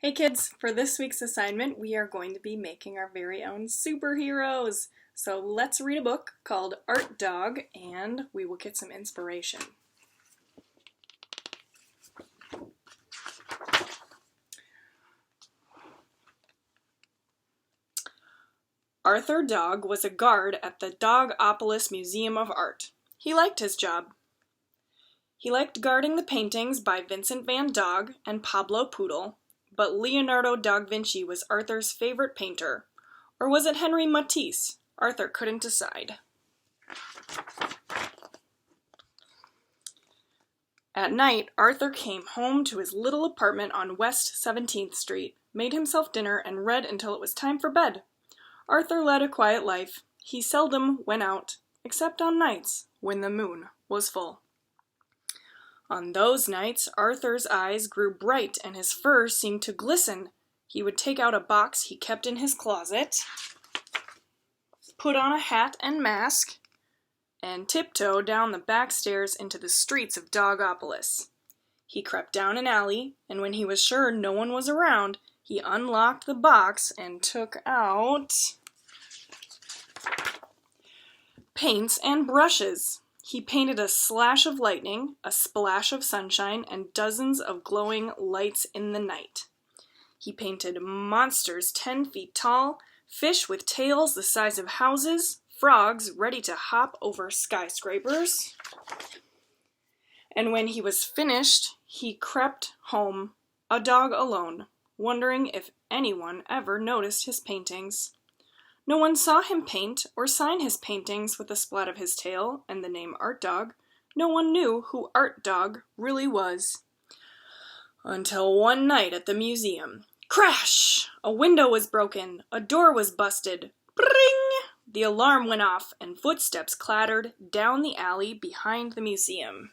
Hey kids, for this week's assignment, we are going to be making our very own superheroes. So let's read a book called Art Dog, and we will get some inspiration. Arthur Dog was a guard at the Dogopolis Museum of Art. He liked his job. He liked guarding the paintings by Vincent van Gogh and Pablo Poodle, but Leonardo da Vinci was Arthur's favorite painter. Or was it Henri Matisse? Arthur couldn't decide. At night, Arthur came home to his little apartment on West 17th Street, made himself dinner, and read until it was time for bed. Arthur led a quiet life. He seldom went out, except on nights when the moon was full. On those nights, Arthur's eyes grew bright and his fur seemed to glisten. He would take out a box he kept in his closet, put on a hat and mask, and tiptoe down the back stairs into the streets of Dogopolis. He crept down an alley, and when he was sure no one was around, he unlocked the box and took out paints and brushes. He painted a slash of lightning, a splash of sunshine, and dozens of glowing lights in the night. He painted monsters 10 feet tall, fish with tails the size of houses, frogs ready to hop over skyscrapers. And when he was finished, he crept home, a dog alone, wondering if anyone ever noticed his paintings. No one saw him paint or sign his paintings with a splat of his tail and the name Art Dog. No one knew who Art Dog really was. Until one night at the museum. Crash! A window was broken. A door was busted. Bring! The alarm went off and footsteps clattered down the alley behind the museum.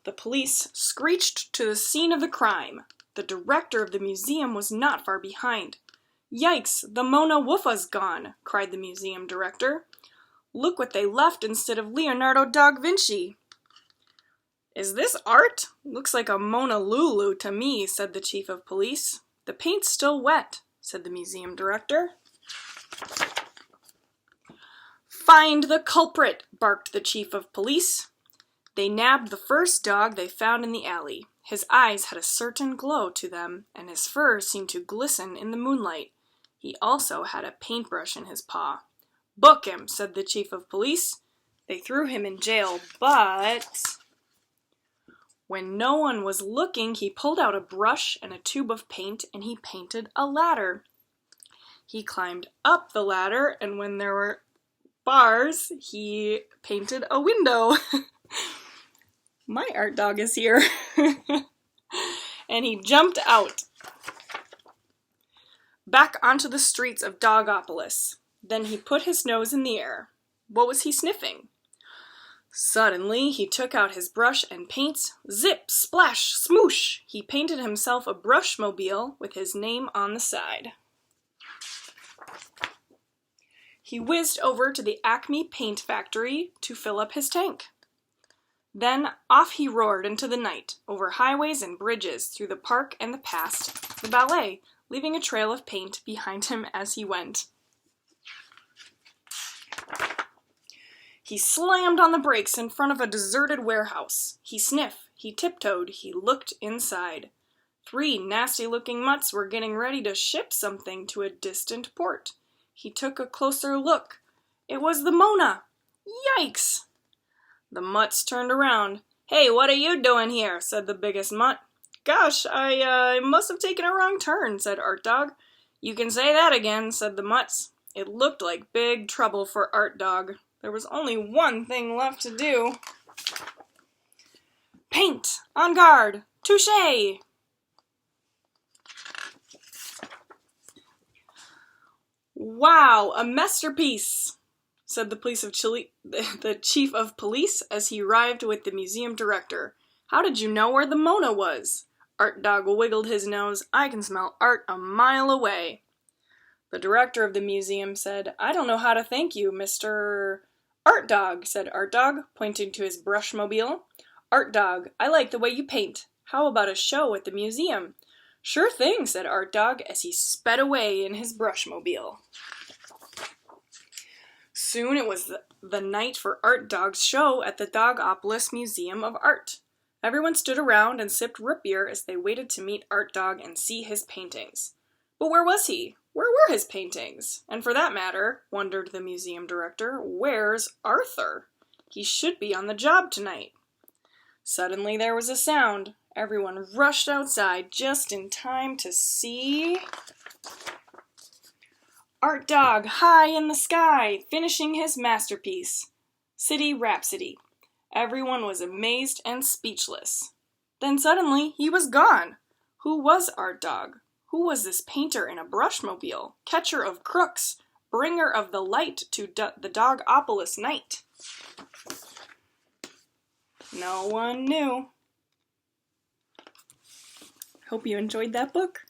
The police screeched to the scene of the crime. The director of the museum was not far behind. Yikes, the Mona Woofa's gone, cried the museum director. Look what they left instead of Leonardo da Vinci. Is this art? Looks like a Mona Lulu to me, said the chief of police. The paint's still wet, said the museum director. Find the culprit, barked the chief of police. They nabbed the first dog they found in the alley. His eyes had a certain glow to them, and his fur seemed to glisten in the moonlight. He also had a paintbrush in his paw. Book him, said the chief of police. They threw him in jail, but when no one was looking, he pulled out a brush and a tube of paint, and he painted a ladder. He climbed up the ladder, and when there were bars, he painted a window. My art dog is here. And he jumped out. Back onto the streets of Dogopolis. Then he put his nose in the air. What was he sniffing? Suddenly, he took out his brush and paints. Zip, splash, smoosh! He painted himself a brushmobile with his name on the side. He whizzed over to the Acme paint factory to fill up his tank. Then off he roared into the night, over highways and bridges, through the park and past the ballet, leaving a trail of paint behind him as he went. He slammed on the brakes in front of a deserted warehouse. He sniffed, he tiptoed, he looked inside. 3 nasty-looking mutts were getting ready to ship something to a distant port. He took a closer look. It was the Mona! Yikes! The mutts turned around. Hey, what are you doing here? Said the biggest mutt. Gosh, I must have taken a wrong turn, said Art Dog. You can say that again, said the mutts. It looked like big trouble for Art Dog. There was only one thing left to do. Paint! On guard! Touché! Wow, a masterpiece! Said the chief of police as he arrived with the museum director. How did you know where the Mona was? Art Dog wiggled his nose. I can smell art a mile away. The director of the museum said, I don't know how to thank you, Mr. Art Dog, said Art Dog, pointing to his brushmobile. Art Dog, I like the way you paint. How about a show at the museum? Sure thing, said Art Dog as he sped away in his brushmobile. Soon it was the night for Art Dog's show at the Dogopolis Museum of Art. Everyone stood around and sipped root beer as they waited to meet Art Dog and see his paintings. But where was he? Where were his paintings? And for that matter, wondered the museum director, where's Arthur? He should be on the job tonight. Suddenly there was a sound. Everyone rushed outside just in time to see Art Dog high in the sky, finishing his masterpiece, City Rhapsody. Everyone was amazed and speechless. Then suddenly he was gone. Who was Art Dog? Who was this painter in a brushmobile, catcher of crooks, bringer of the light to the Dogopolis night? No one knew. Hope you enjoyed that book.